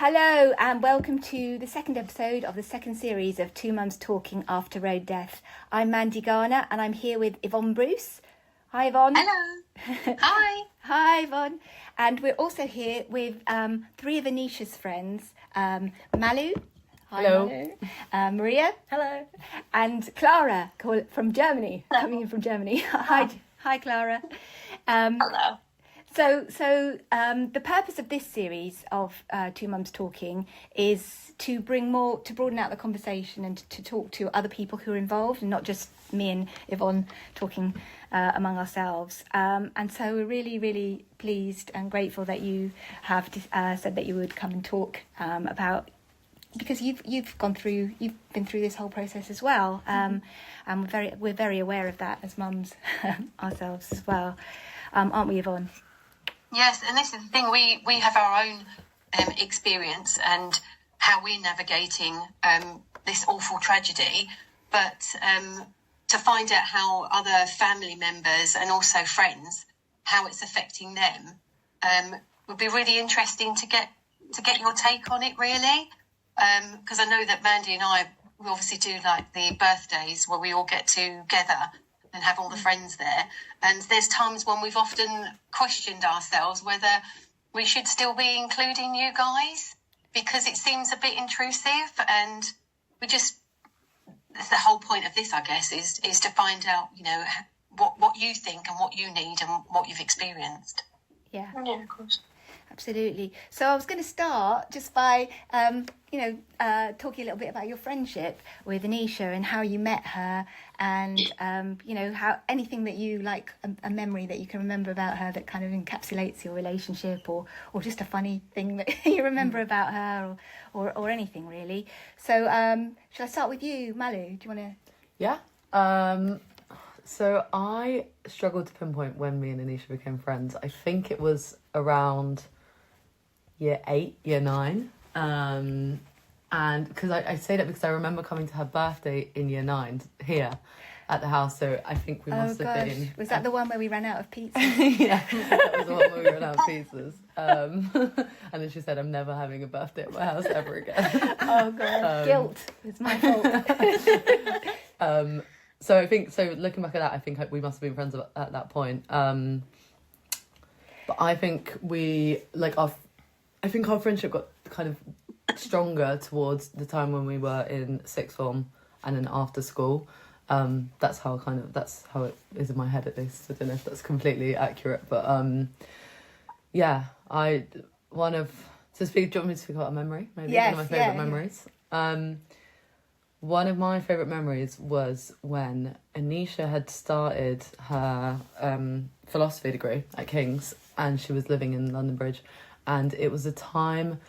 Hello and welcome to the second episode of the second series of Two Mums Talking After Road Death. I'm Mandy Garner and I'm here with Yvonne Bruce. Hi Yvonne. Hello. Hi. Hi Yvonne. And we're also here with three of Anisha's friends, Malu. Hi, hello. Malu. Maria. Hello. And Clara from Germany, coming in from Germany. Hi Clara. Hello. So the purpose of this series of Two Mums Talking is to broaden out the conversation and to talk to other people who are involved and not just me and Yvonne talking among ourselves. And so we're really, really pleased and grateful that you have said that you would come and talk about, because you've been through this whole process as well. And we're very aware of that as mums ourselves as well. Aren't we, Yvonne? Yes, and this is the thing, we have our own experience and how we're navigating this awful tragedy, but to find out how other family members and also friends, how it's affecting them, would be really interesting to get your take on it, really, because I know that Mandy and I, we obviously do like the birthdays where we all get together and have all the friends there. And there's times when we've often questioned ourselves whether we should still be including you guys, because it seems a bit intrusive. And the whole point of this, I guess, is to find out, what you think and what you need and what you've experienced. Yeah, of course. Absolutely. So I was going to start just by, talking a little bit about your friendship with Anisha and how you met her, and how anything that you like, a memory that you can remember about her that kind of encapsulates your relationship, or just a funny thing that you remember about her, or anything really. So shall I start with you, Malu? Do you want to? Yeah. So I struggled to pinpoint when me and Anisha became friends. I think it was around year 8, year 9. And because I say that because I remember coming to her birthday in year 9 here at the house. So I think we must have been. Was that the one where we ran out of pizza? Yeah, that was the one where we ran out of pizzas. And then she said, "I'm never having a birthday at my house ever again." Oh God, guilt. It's my fault. So I think, looking back at that, I think we must have been friends at that point. But I think I think our friendship got kind of stronger towards the time when we were in sixth form and then after school. That's how it is in my head, at least. I don't know if that's completely accurate, but do you want me to speak about a memory? Maybe yes, one of my favourite memories. One of my favourite memories was when Anisha had started her philosophy degree at King's, and she was living in London Bridge, and it was a time,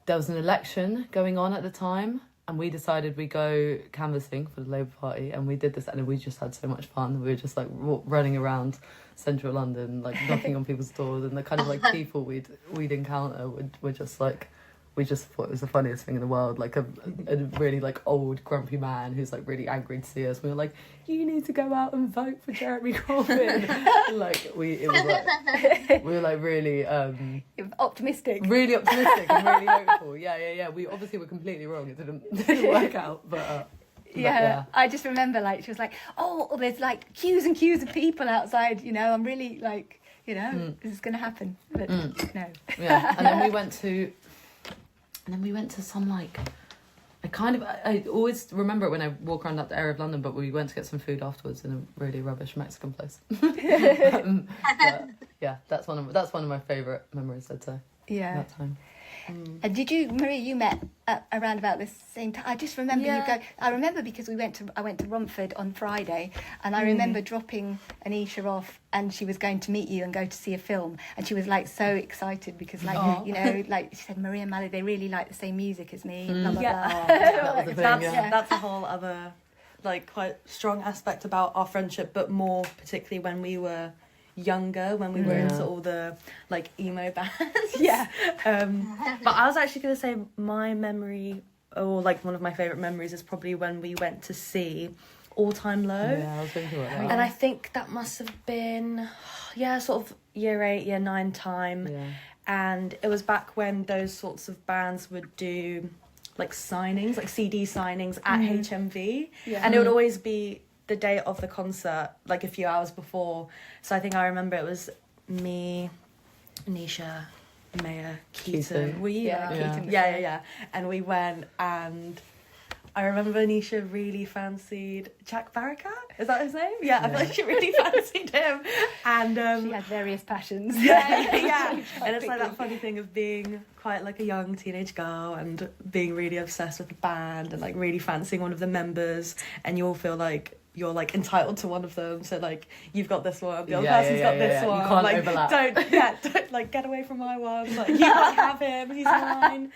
there was an election going on at the time, and we decided we'd go canvassing for the Labour Party, and we did this, and we just had so much fun. We were just like running around central London, like knocking on people's doors, and the kind of like people we'd encounter were just like, we just thought it was the funniest thing in the world, like a really like old grumpy man who's like really angry to see us. We were like, "You need to go out and vote for Jeremy Corbyn." we were like really optimistic, really optimistic and really hopeful. Yeah. We obviously were completely wrong. It didn't work out, but. Yeah, I just remember she was like, "Oh, there's like queues and queues of people outside. I'm really like, this is going to happen." But no. Yeah, and then we went to some I always remember it when I walk around that area of London, but we went to get some food afterwards in a really rubbish Mexican place. But, yeah, that's one of my favourite memories, I'd say. Yeah. That time. And did you, Maria? You met around about the same time. I just remember you go. I remember because I went to Romford on Friday, and I remember dropping Anisha off, and she was going to meet you and go to see a film, and she was like so excited because she said, Maria and Malu, they really like the same music as me. Blah, blah, blah. That's a whole other quite strong aspect about our friendship, but more particularly when we were younger, when we were into all the emo bands. But I was actually going to say my memory, or one of my favourite memories, is probably when we went to see All Time Low. Yeah, I was thinking about that. And I think that must have been sort of year 8, year 9 time. and it was back when those sorts of bands would do like signings, like CD signings at HMV, and it would always be the day of the concert, like a few hours before. So I think I remember it was me, Anisha, Maya, Keaton. Were you? Yeah, there? Keaton. Yeah. And we went, and I remember Anisha really fancied Jack Barakat. Is that his name? Yeah, I feel like she really fancied him. And she had various passions. yeah. And it's like that funny thing of being quite like a young teenage girl and being really obsessed with the band and like really fancying one of the members, and you all feel like you're like entitled to one of them, so like you've got this one, the other person's got this one. You can't like overlap. Don't like get away from my one. Like you can't have him, he's mine.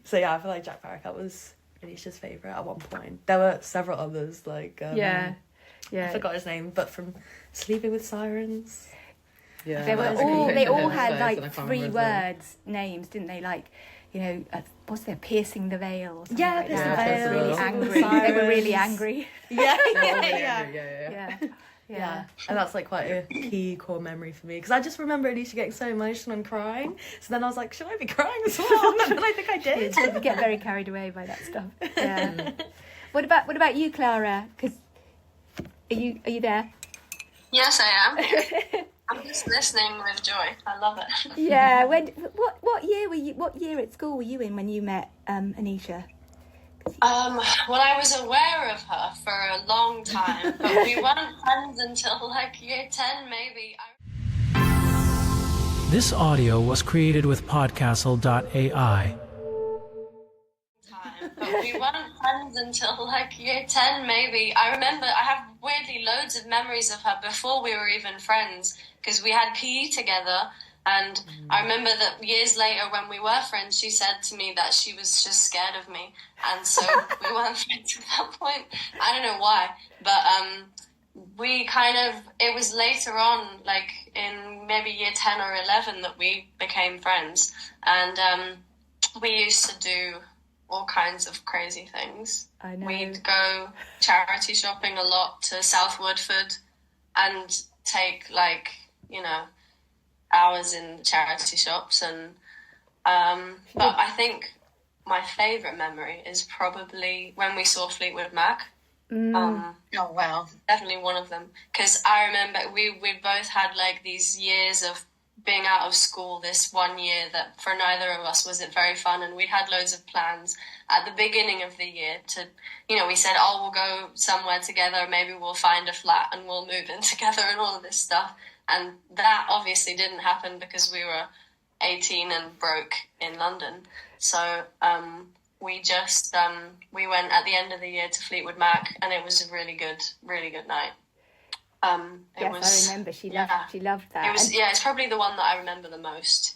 So yeah, I feel like Jack Barakat was Anisha's favourite at one point. There were several others, like I forgot his name, but from Sleeping with Sirens. Yeah, they all had like 3 words names, didn't they? Like, you know, what's there, piercing the veil or something like Piercing that. the Veil. Really angry. They were really angry. Yeah. And that's like quite a key core memory for me, because I just remember Anisha getting so emotional and crying. So then I was like, should I be crying as well? And then I think I did. You get very carried away by that stuff. Yeah. What about you, Clara? Because are you there? Yes, I am. I'm just listening with joy. I love it. Yeah. What year were you? What year at school were you in when you met Anisha? Well, I was aware of her for a long time, but we weren't friends until like year 10, maybe. This audio was created with Podcastle.ai. But we weren't friends until like year 10, maybe. I remember I have weirdly loads of memories of her before we were even friends, because we had PE together. And I remember that years later when we were friends, she said to me that she was just scared of me. And so we weren't friends at that point. I don't know why. But we it was later on, like in maybe year 10 or 11, that we became friends. And we used to do all kinds of crazy things. I know. We'd go charity shopping a lot to South Woodford and take hours in the charity shops, and but I think my favourite memory is probably when we saw Fleetwood Mac. Mm. Oh wow, definitely one of them, because I remember we both had like these years of being out of school. This one year that for neither of us was it very fun, and we had loads of plans at the beginning of the year to, we said, we'll go somewhere together, maybe we'll find a flat and we'll move in together and all of this stuff. And that obviously didn't happen because we were 18 and broke in London. So we just we went at the end of the year to Fleetwood Mac, and it was a really good night. I remember she loved that. It was it's probably the one that I remember the most,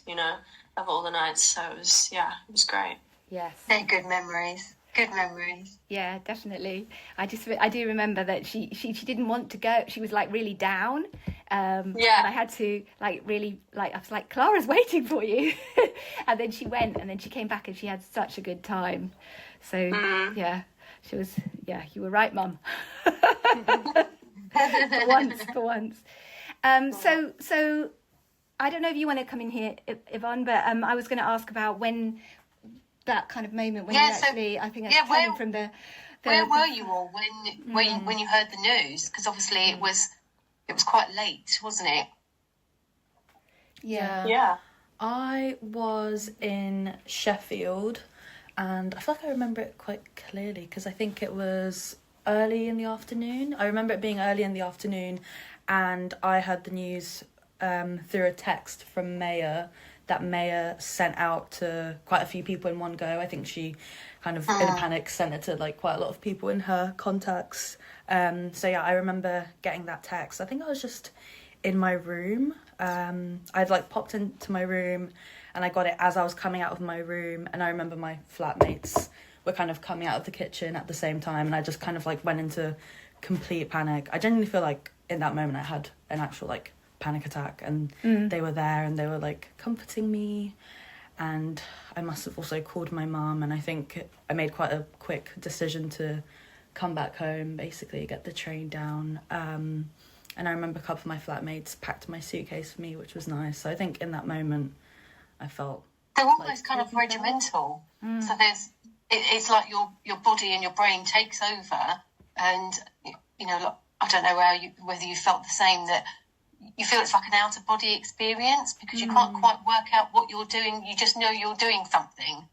of all the nights. So it was great. Yes, they're good memories. Good memories. Yeah, definitely. I do remember that she didn't want to go. She was like really down. And I had to I was like, Clara's waiting for you. And then she went, and then she came back, and she had such a good time. So she was, you were right, Mum. for once. So I don't know if you want to come in here, Yvonne, but I was going to ask about when that kind of moment when you actually, I think, turning from the. Where were you all when you heard the news? Because obviously it was quite late, wasn't it? Yeah. I was in Sheffield, and I feel like I remember it quite clearly because I think it was early in the afternoon. I remember it being early in the afternoon, and I heard the news through a text from Maya that Maya sent out to quite a few people in one go. I think she kind of, in a panic, sent it to like quite a lot of people in her contacts. I remember getting that text. I think I was just in my room. I'd like popped into my room, and I got it as I was coming out of my room, and I remember my flatmates were kind of coming out of the kitchen at the same time, and I just kind of like went into complete panic. I genuinely feel like in that moment I had an actual like panic attack, and they were there and they were like comforting me, and I must have also called my mum, and I think I made quite a quick decision to come back home, basically get the train down, And I remember a couple of my flatmates packed my suitcase for me, which was nice. So I think in that moment, I felt they're almost kind of regimental. So it's like your body and your brain takes over, and like, I don't know whether you felt the same, that you feel it's like an out of body experience because you can't quite work out what you're doing. You just know you're doing something.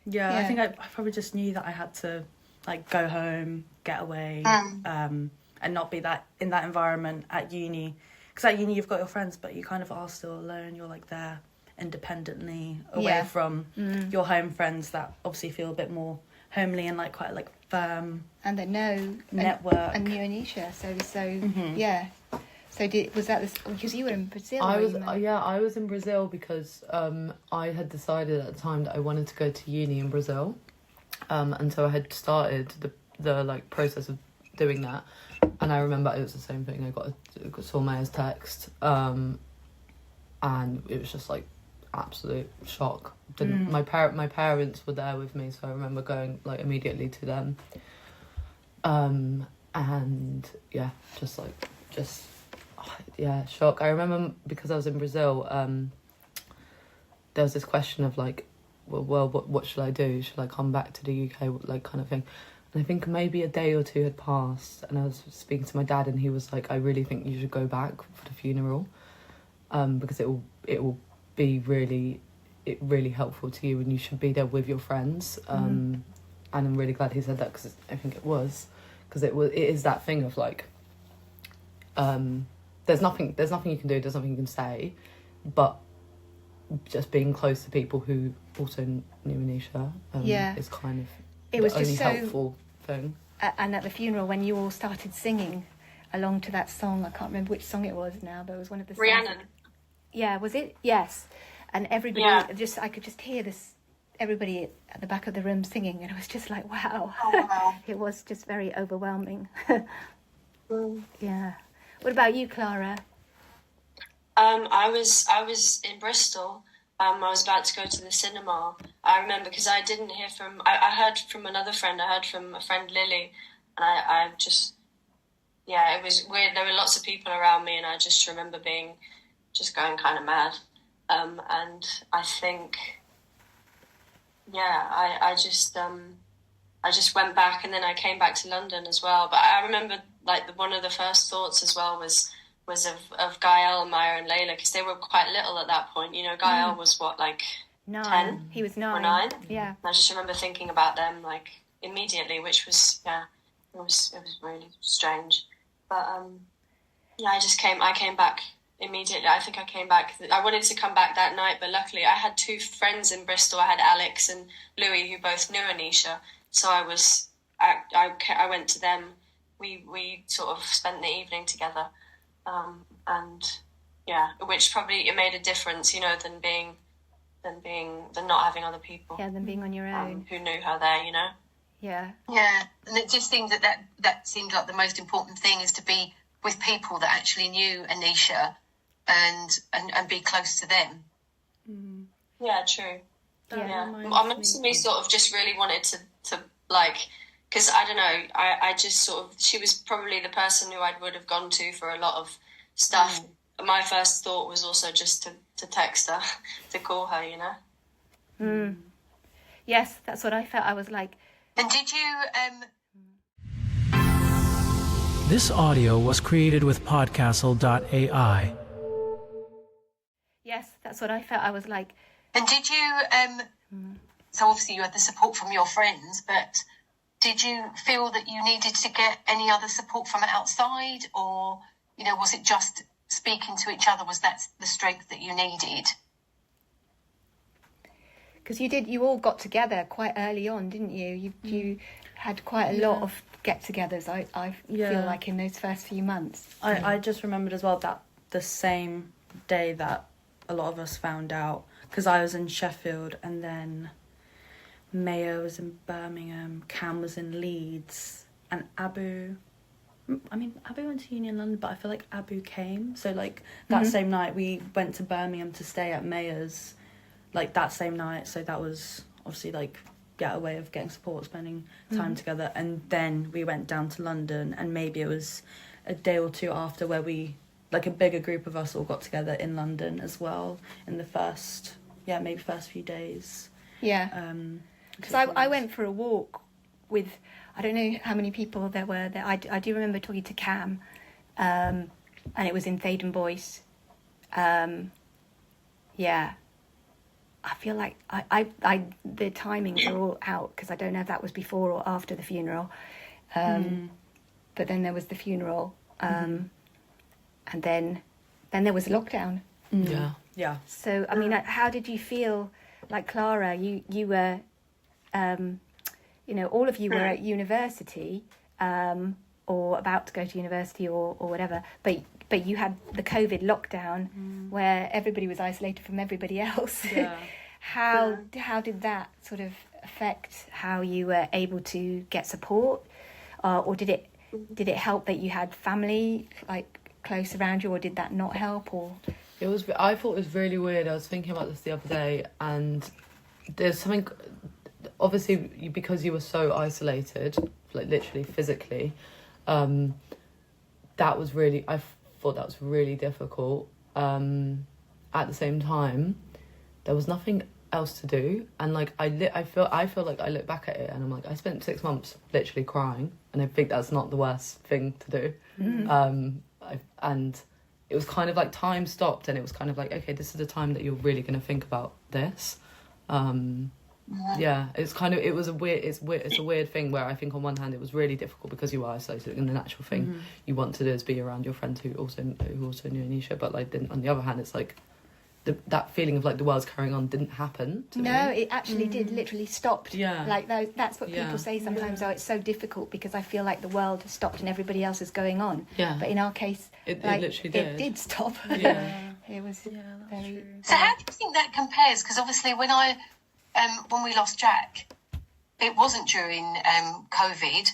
Yeah, I think I probably just knew that I had to like go home, get away, and not be that in that environment at uni. Because at uni you've got your friends, but you kind of are still alone. You're like there independently, away from your home friends that obviously feel a bit more homely and like quite like firm. And they know network. And knew Anisha, so yeah. So was that this? Because you were in Brazil. I was in Brazil because I had decided at the time that I wanted to go to uni in Brazil, and so I had started the like process of doing that. And I remember it was the same thing. I saw Maya's text, and it was just like absolute shock. My parents were there with me, so I remember going like immediately to them. And shock. I remember because I was in Brazil, there was this question of like, well, what should I do? Should I come back to the UK, like kind of thing? And I think maybe a day or two had passed, and I was speaking to my dad, and he was like, I really think you should go back for the funeral, because it will be really helpful to you, and you should be there with your friends. And I'm really glad he said that, because I think it was, because it is that thing of like, there's nothing you can do, there's nothing you can say, but just being close to people who also knew Anisha is kind of it was the just only so helpful thing. And at the funeral, when you all started singing along to that song, I can't remember which song it was now, but it was one of the songs. Rhiannon. Yeah, was it? Yes. And everybody, I could just hear everybody at the back of the room singing, and it was just like, wow. Oh, wow. It was just very overwhelming. Yeah. What about you, Clara? I was in Bristol. I was about to go to the cinema. I remember because I didn't hear from... I heard from another friend. I heard from a friend, Lily. And I just... Yeah, it was weird. There were lots of people around me, and I just remember going kind of mad. And I think... Yeah, I just went back, and then I came back to London as well. But I remember, like, one of the first thoughts as well was of Gael, Maya and Layla, because they were quite little at that point. You know, Gael was what, like 9? 10? He was 9. Or 9? Yeah. And I just remember thinking about them, like, immediately, which was, it was really strange. But, I came back immediately. I think I came back. I wanted to come back that night, but luckily I had 2 friends in Bristol. I had Alex and Louis, who both knew Anisha. So I went to them. We sort of spent the evening together. Which probably it made a difference, you know, than not having other people. Yeah, than being on your own. Who knew her there, you know. Yeah. Yeah, and it just seemed that seemed like the most important thing, is to be with people that actually knew Anisha, and be close to them. Yeah, true. Me sort of just really wanted to like, because I don't know, I just sort of, she was probably the person who I would have gone to for a lot of stuff. My first thought was also just to text her, to call her, you know. Yes, that's what I felt. I was like... And did you... This audio was created with Podcastle.ai. Yes, that's what I felt. I was like... And did you... So obviously you had the support from your friends, but did you feel that you needed to get any other support from outside, or, you know, was it just speaking to each other? Was that the strength that you needed? Because you all got together quite early on, didn't you? You had quite a lot of get-togethers, I feel like, in those first few months. I just remembered as well that the same day that a lot of us found out, because I was in Sheffield, and then Maya was in Birmingham, Cam was in Leeds, and Abu went to uni in London, but I feel like Abu came. So, like, that same night, we went to Birmingham to stay at Maya's, like, that same night. So that was, obviously, like, a way of getting support, spending time together. And then we went down to London, and maybe it was a day or two after, where we, like, a bigger group of us all got together in London as well in the first few days. Yeah. Because I went for a walk with, I don't know how many people there were there. I do remember talking to Cam, and it was in Thaden Boyce. Yeah. I feel like the timings are all out, because I don't know if that was before or after the funeral. But then there was the funeral, and then there was lockdown. Yeah. So, I mean, how did you feel? Like Clara, you were, all of you were at university, or about to go to university, or whatever. But you had the COVID lockdown, where everybody was isolated from everybody else. Yeah. How did that sort of affect how you were able to get support, or did it help that you had family like close around you, or did that not help? Or I thought it was really weird. I was thinking about this the other day, and there's something, obviously, because you were so isolated, like literally physically, I thought that was really difficult. At the same time, there was nothing else to do, and like I feel like I look back at it and I'm like, I spent 6 months literally crying, and I think that's not the worst thing to do. And it was kind of like time stopped, and it was kind of like, okay, this is the time that you're really going to think about this. Yeah, it's a weird thing, where I think on one hand it was really difficult because you were isolated, and the natural thing you want to do is be around your friends who also knew Anisha, but like then on the other hand it's like that feeling of like the world's carrying on didn't happen to me. It actually did, literally stopped. Yeah, like that's what people say sometimes. Oh, it's so difficult because I feel like the world has stopped and everybody else is going on. Yeah, but in our case, it literally did. It did stop. Yeah. It was very true. So how do you think that compares? Because obviously when we lost Jack, it wasn't during COVID,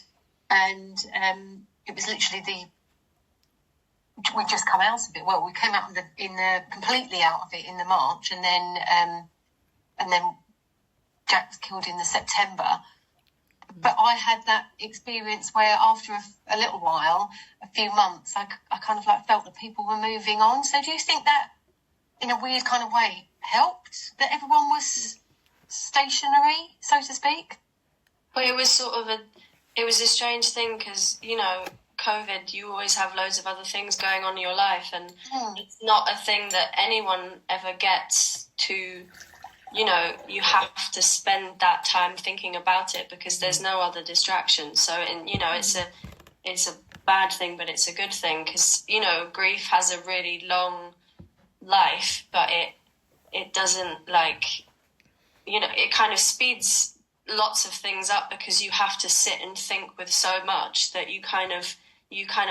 and it was literally we just come out of it. Well, we came out completely out of it in the March, and then Jack was killed in the September. But I had that experience where after a little while, a few months, I kind of like felt that people were moving on. So do you think that, in a weird kind of way, helped that everyone was stationary, so to speak? Well, it was a strange thing because, COVID, you always have loads of other things going on in your life, and it's not a thing that anyone ever gets to, you have to spend that time thinking about it because there's no other distraction. So, it's a bad thing, but it's a good thing because, grief has a really long life, but it doesn't it kind of speeds lots of things up because you have to sit and think with so much that you kind of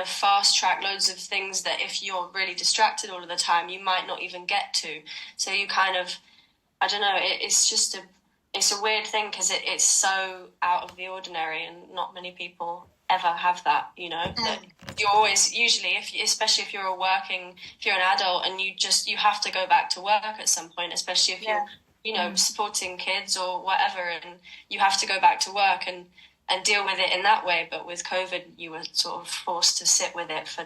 fast track loads of things that if you're really distracted all of the time, you might not even get to. So you kind of, I don't know, it's a weird thing because it's so out of the ordinary, and not many people ever have that, that you're always, usually, especially if you're an adult and you have to go back to work at some point, especially if you're, supporting kids or whatever, and you have to go back to work and deal with it in that way. But with COVID, you were sort of forced to sit with it for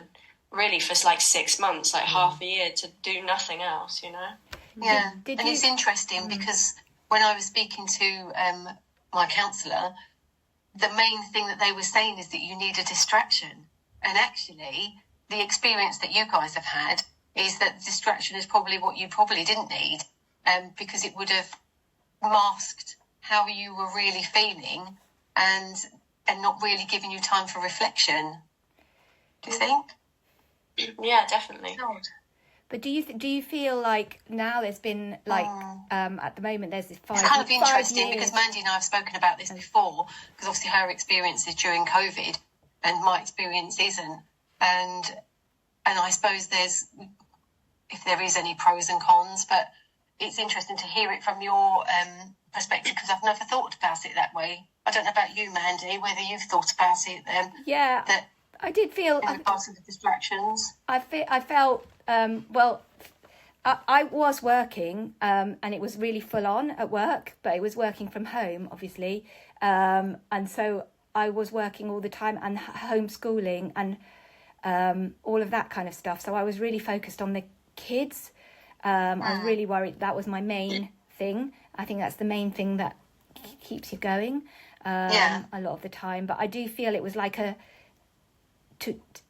like 6 months, like half a year, to do nothing else, Yeah, it's interesting because when I was speaking to my counsellor, the main thing that they were saying is that you need a distraction. And actually, the experience that you guys have had is that distraction is probably what you probably didn't need, because it would have masked how you were really feeling and not really giving you time for reflection. Do you think? Yeah, definitely. But do you feel like now there's been like at the moment there's this 5 years? It's kind of interesting because Mandy and I have spoken about this before, because obviously her experience is during COVID and my experience isn't, and I suppose if there is any pros and cons, but it's interesting to hear it from your perspective because I've never thought about it that way. I don't know about you, Mandy, whether you've thought about it. Yeah, that I did feel in regards to the distractions. I felt I was working and it was really full on at work, but it was working from home, obviously, and so I was working all the time and homeschooling, and all of that kind of stuff. So I was really focused on the kids. I was really worried. That was my main thing. I think that's the main thing that keeps you going a lot of the time. But I do feel it was like it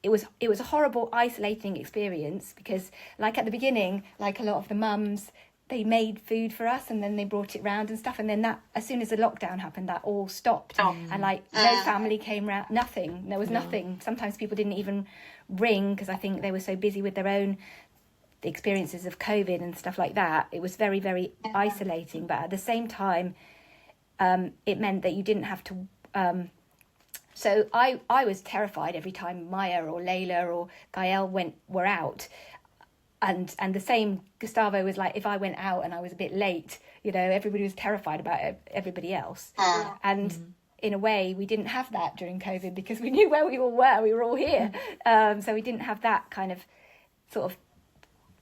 was a horrible, isolating experience, because like at the beginning, like a lot of the mums, they made food for us and then they brought it round and stuff, and then that, as soon as the lockdown happened, that all stopped. And like no family came round, nothing. There was nothing. Sometimes people didn't even ring because I think they were so busy with their own experiences of COVID and stuff like that. It was very, very isolating, but at the same time, it meant that you didn't have to so I was terrified every time Maya or Layla or Gael were out. And the same, Gustavo was like, if I went out and I was a bit late, you know, everybody was terrified about everybody else. And in a way, we didn't have that during COVID because we knew where we all were. We were all here. So we didn't have that kind of sort of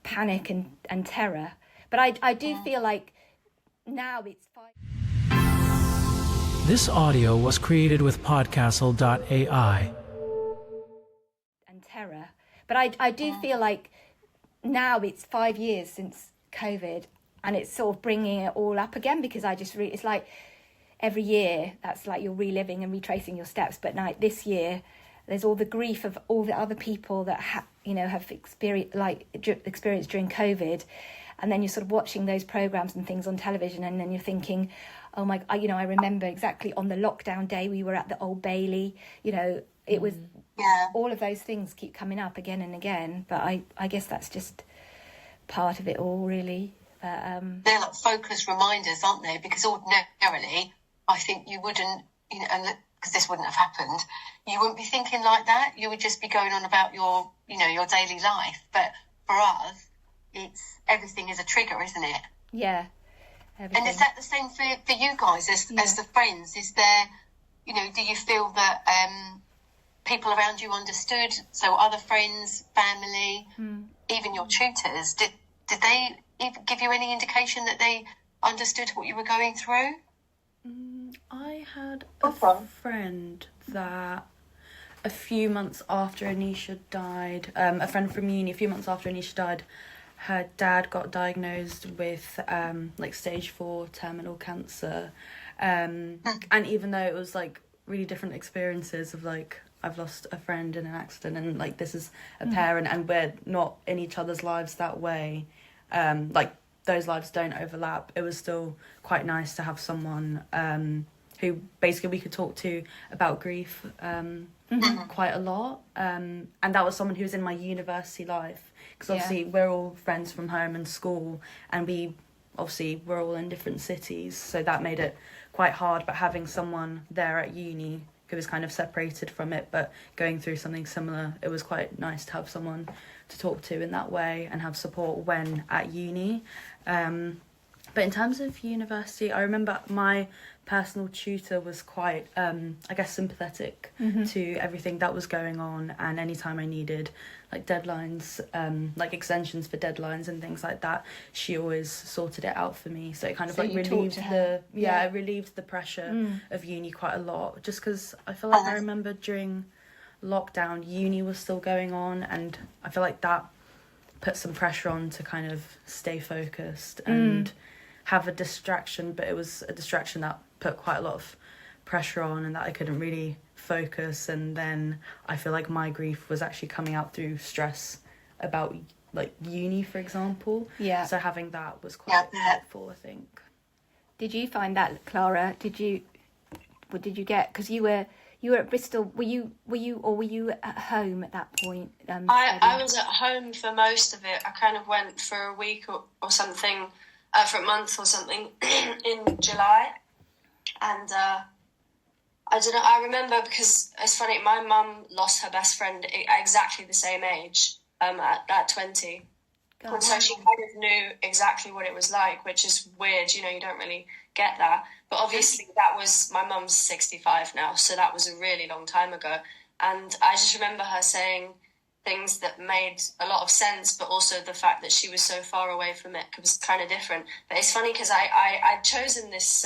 panic and terror. But I do feel like now it's fine. This audio was created with podcastle.ai. And terror. But I do feel like now it's 5 years since COVID, and it's sort of bringing it all up again, because I just it's like every year that's like you're reliving and retracing your steps. But now this year, there's all the grief of all the other people that have experienced during COVID, and then you're sort of watching those programs and things on television, and then you're thinking, oh my, I remember exactly on the lockdown day we were at the Old Bailey. You know, it was all of those things keep coming up again and again. But I guess that's just part of it all, really. They're like focus reminders, aren't they? Because ordinarily, I think you wouldn't, because this wouldn't have happened, you wouldn't be thinking like that. You would just be going on about your daily life. But for us, everything is a trigger, isn't it? Yeah. Everything. And is that the same for you guys as the friends? Is there, do you feel that people around you understood? So other friends, family, even your tutors, did they even give you any indication that they understood what you were going through? I had a friend that a few months after Anisha died, a friend from uni, a few months after Anisha died, her dad got diagnosed with stage 4 terminal cancer, and even though it was like really different experiences of like, I've lost a friend in an accident and like this is a parent and we're not in each other's lives that way, those lives don't overlap, it was still quite nice to have someone who basically we could talk to about grief quite a lot, and that was someone who was in my university life, because obviously we're all friends from home and school, and we're all in different cities, so that made it quite hard. But having someone there at uni who was kind of separated from it but going through something similar, it was quite nice to have someone to talk to in that way and have support when at uni. But in terms of university, I remember my personal tutor was quite, sympathetic to everything that was going on, and anytime I needed like deadlines, like extensions for deadlines and things like that, she always sorted it out for me. So it kind of relieved it relieved the pressure of uni quite a lot, just because I feel like I remember during lockdown, uni was still going on, and I feel like that put some pressure on to kind of stay focused and have a distraction, but it was a distraction that put quite a lot of pressure on and that I couldn't really focus. And then I feel like my grief was actually coming out through stress about like uni, for example. Yeah. So having that was quite helpful, I think. Did you find that, Clara? What did you get? Because you were at Bristol. Were you at home at that point? I was at home for most of it. I kind of went for a week or something, for a month or something in July, and I don't know. I remember, because it's funny. My mum lost her best friend at exactly the same age, at 20. God. And so she kind of knew exactly what it was like, which is weird. You don't really get that. But obviously that was, my mum's 65 now, so that was a really long time ago. And I just remember her saying things that made a lot of sense, but also the fact that she was so far away from it was kind of different. But it's funny because I'd chosen this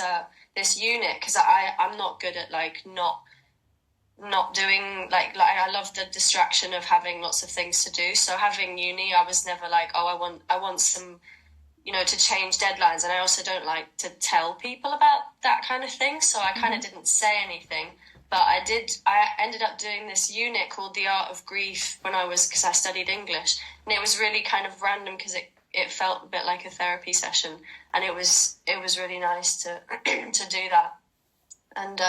unit because I'm not good at like not not doing like I love the distraction of having lots of things to do. So having uni, I was never like, oh, I want some, to change deadlines. And I also don't like to tell people about that kind of thing. So I kind of didn't say anything. But I ended up doing this unit called The Art of Grief because I studied English. And it was really kind of random because it felt a bit like a therapy session. And it was really nice to to do that. And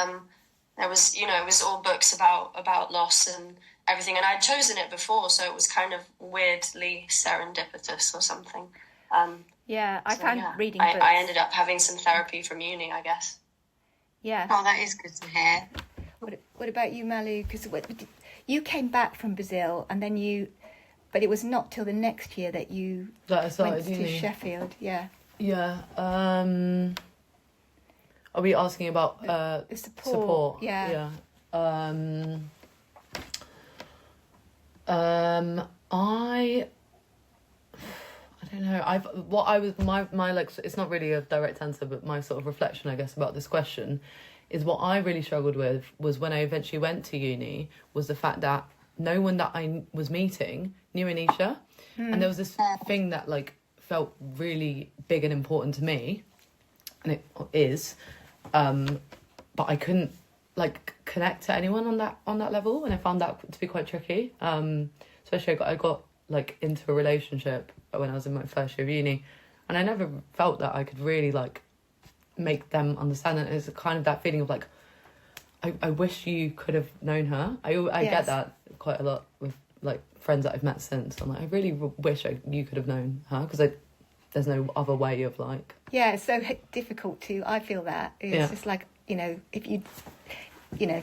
there was, it was all books about loss and everything. And I'd chosen it before, so it was kind of weirdly serendipitous or something. I found reading books. I ended up having some therapy from uni, I guess. Yeah. Oh, that is good to hear. What about you, Malu? Because you came back from Brazil, and then but it was not till the next year that you went to Sheffield. Yeah. Yeah. Are we asking about the support? Yeah. I don't know. My like, it's not really a direct answer, but my sort of reflection, I guess, about this question is what I really struggled with was when I eventually went to uni was the fact that no one that I was meeting knew Anisha. And there was this thing that like felt really big and important to me, and it is, but I couldn't like connect to anyone on that level, and I found that to be quite tricky. Especially I got like into a relationship when I was in my first year of uni, and I never felt that I could really like make them understand it. It's kind of that feeling of like I wish you could have known her. I get that quite a lot with like friends that I've met since. I'm like, I really wish you could have known her, because there's no other way of like... Yeah, it's so difficult to... I feel that. It's just like, if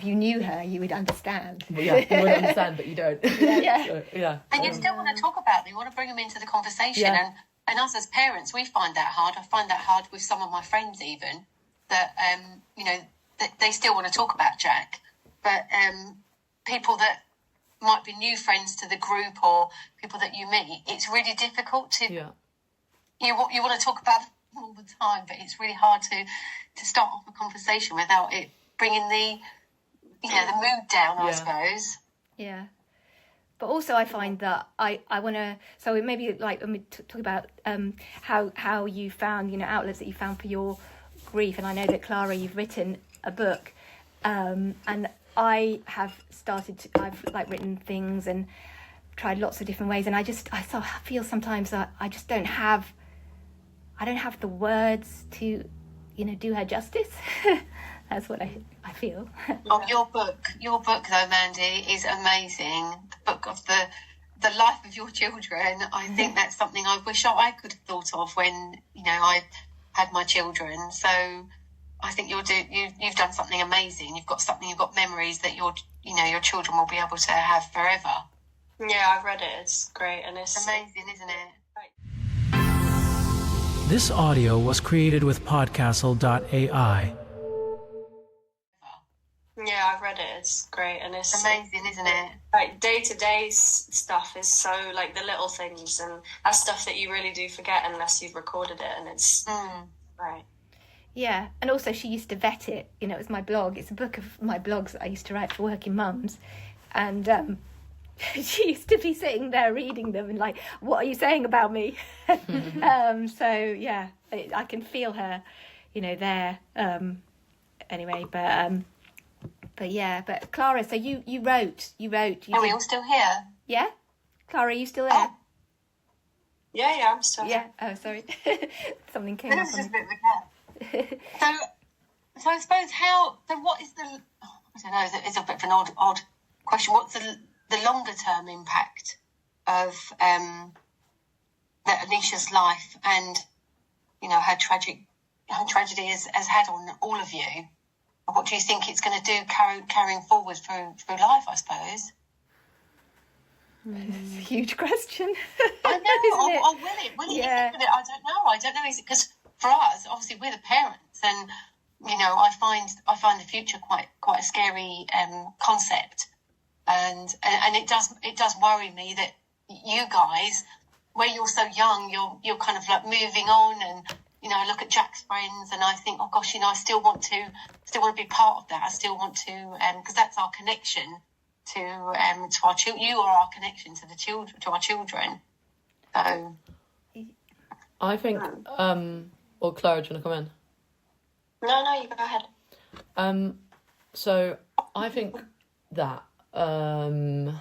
you knew her, you would understand. Well, yeah, you would understand, but you don't. Yeah. So, yeah. And you still want to talk about them. You want to bring them into the conversation. Yeah. And us as parents, we find that hard. I find that hard with some of my friends even, that, that they still want to talk about Jack. But people that might be new friends to the group or people that you meet, it's really difficult to... Yeah. You want to talk about them all the time, but it's really hard to start off a conversation without it bringing the mood down, I suppose. Yeah. But also I find that I want to... So maybe like when we talk about how you found, outlets that you found for your grief. And I know that, Clara, you've written a book. And I have I've like written things and tried lots of different ways. And I feel sometimes that I just don't have the words to, do her justice. That's what I feel. Oh, your book though, Mandy, is amazing. The book of the life of your children. I think that's something I wish I could have thought of when I had my children. So I think you've done something amazing. You've got memories that your children will be able to have forever. Yeah, I've read it. It's great, and it's amazing, isn't it? This audio was created with Podcastle.ai. Yeah, I've read it. It's great, and it's amazing, isn't it? Like day-to-day stuff is so like the little things, and that's stuff that you really do forget unless you've recorded it, and it's right. Yeah, and also she used to vet it. It was my blog. It's a book of my blogs that I used to write for working mums, and she used to be sitting there reading them and like, what are you saying about me? So yeah, I can feel her, there. Anyway, but Clara, so you wrote. Are we all still here? Yeah, Clara, are you still there? Oh. Yeah, I'm still here. Yeah. Oh, sorry, something came This up. is just a bit of a gap. So I suppose what is the... I don't know. It's a bit of an odd question. What's the longer term impact of Anisha's life and her tragedy has had on all of you? What do you think it's going to do carrying forward through life, I suppose? It's a huge question. I know. Will it? Yeah. I don't know. Is it because for us, obviously, we're the parents, and I find the future quite a scary concept, and it does worry me that you guys, where you're so young, you're kind of like moving on, and I look at Jack's friends and I think, oh gosh, I still want to be part of that. I still want to, because that's our connection to our children. You are our connection to our children. So, I think, or Clara, do you want to come in? No, you go ahead. So I think that, so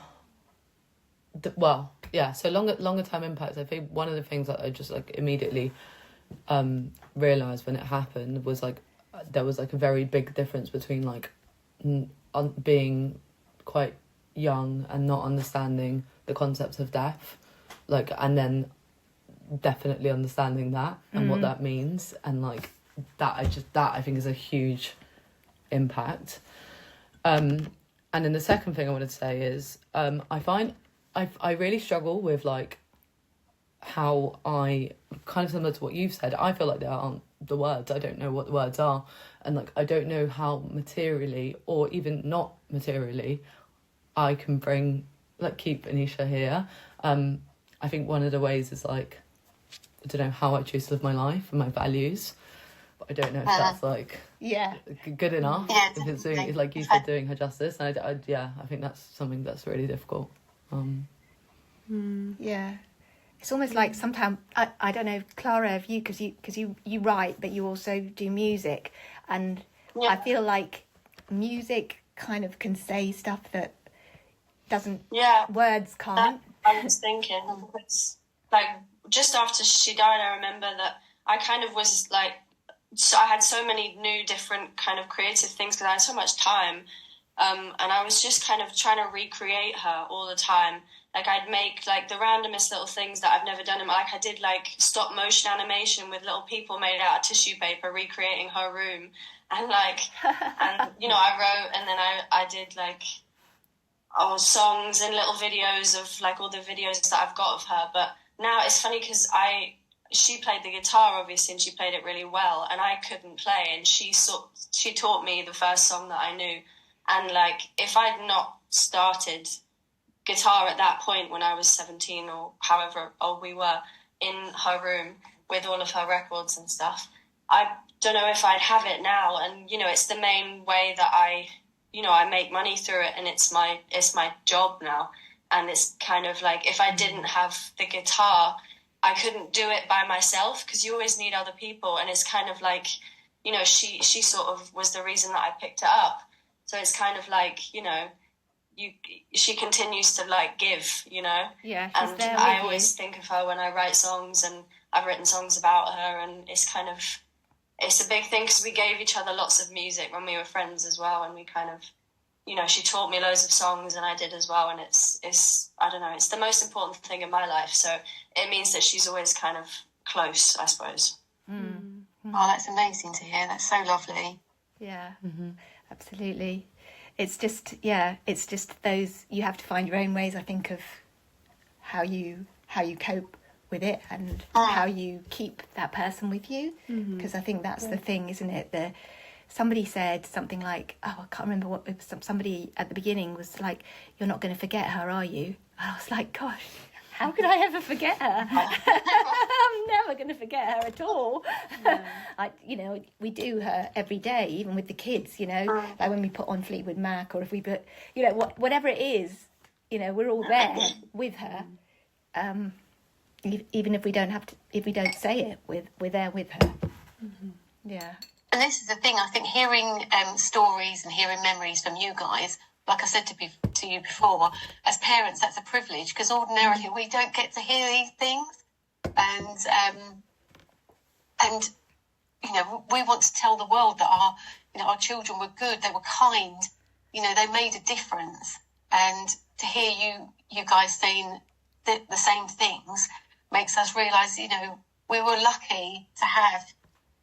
longer term impacts. I think one of the things that I just like immediately realized when it happened was like there was like a very big difference between like being quite young and not understanding the concept of death, like, and then definitely understanding that and what that means, and like that I think is a huge impact. And then the second thing I wanted to say is I find I really struggle with like how I, kind of similar to what you've said, I feel like there aren't the words. I don't know what the words are, and like I don't know how materially or even not materially I can keep Anisha here. I think one of the ways is like, I don't know how I choose to live my life and my values, but I don't know if that's like good enough. Yeah, if it's doing, like you said, doing her justice. And I think that's something that's really difficult. Yeah, it's almost like sometimes I don't know, Clara, if you because you write, but you also do music, and I feel like music kind of can say stuff that doesn't. Words can't. I was thinking, because like just after she died, I remember that I kind of was like, so I had so many new different kind of creative things because I had so much time, and I was just kind of trying to recreate her all the time. Like I'd make like the randomest little things that I've never done. Like I did like stop motion animation with little people made out of tissue paper recreating her room, and like and I wrote, and then I did like songs and little videos of like all the videos that I've got of her. But now it's funny because she played the guitar obviously, and she played it really well, and I couldn't play, and she taught me the first song that I knew. And like if I'd not started guitar at that point when I was 17 or however old we were in her room with all of her records and stuff, I don't know if I'd have it now. And it's the main way that I make money through it, and it's my job now. And it's kind of like if I didn't have the guitar, I couldn't do it by myself, because you always need other people. And it's kind of like she sort of was the reason that I picked it up. So it's kind of like she continues to like give, Yeah, she's and there with I you. always think of her when I write songs, and I've written songs about her, and it's a big thing because we gave each other lots of music when we were friends as well, and we kind of, she taught me loads of songs and I did as well, and it's I don't know, it's the most important thing in my life, so it means that she's always kind of close, I suppose. Oh, that's amazing to hear. That's so lovely. Yeah, absolutely. It's just those, you have to find your own ways, I think, of how you cope with it and how you keep that person with you, because I think that's the thing, isn't it? Somebody said something like, I can't remember what it was, somebody at the beginning was like, you're not going to forget her, are you? And I was like, gosh, how could I ever forget her? I'm never going to forget her at all. Yeah. We do her every day, even with the kids, like when we put on Fleetwood Mac, or if we put, whatever it is, we're all there with her. Even if we don't if we don't say it, we're there with her. Yeah. And this is the thing, I think, hearing stories and hearing memories from you guys, like I said to you before, as parents, that's a privilege, because ordinarily we don't get to hear these things. And we want to tell the world that our children were good, they were kind, they made a difference. And to hear you guys saying the same things makes us realise, we were lucky to have,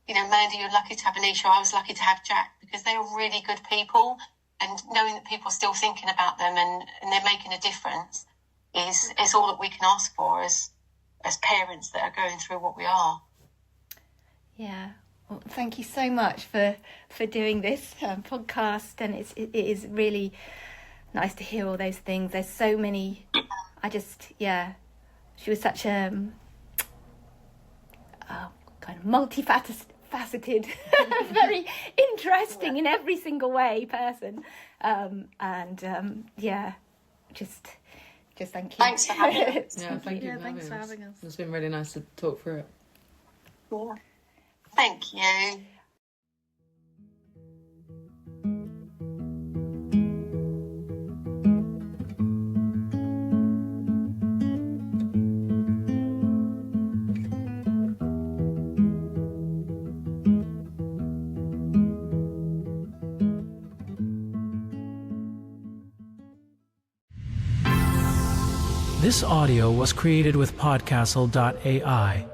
Mandy, you're lucky to have Anisha, I was lucky to have Jack, because they were really good people. And knowing that people are still thinking about them and they're making a difference is all that we can ask for as parents that are going through what we are. Yeah. Well, thank you so much for doing this podcast, and it is really nice to hear all those things. There's so many. She was such a. Oh kind of multifaceted, very interesting in every single way person. Just thank you. Thanks for having us. Yeah, thank you. Thanks for having us. It's been really nice to talk through it. Yeah. Thank you. This audio was created with Podcastle.ai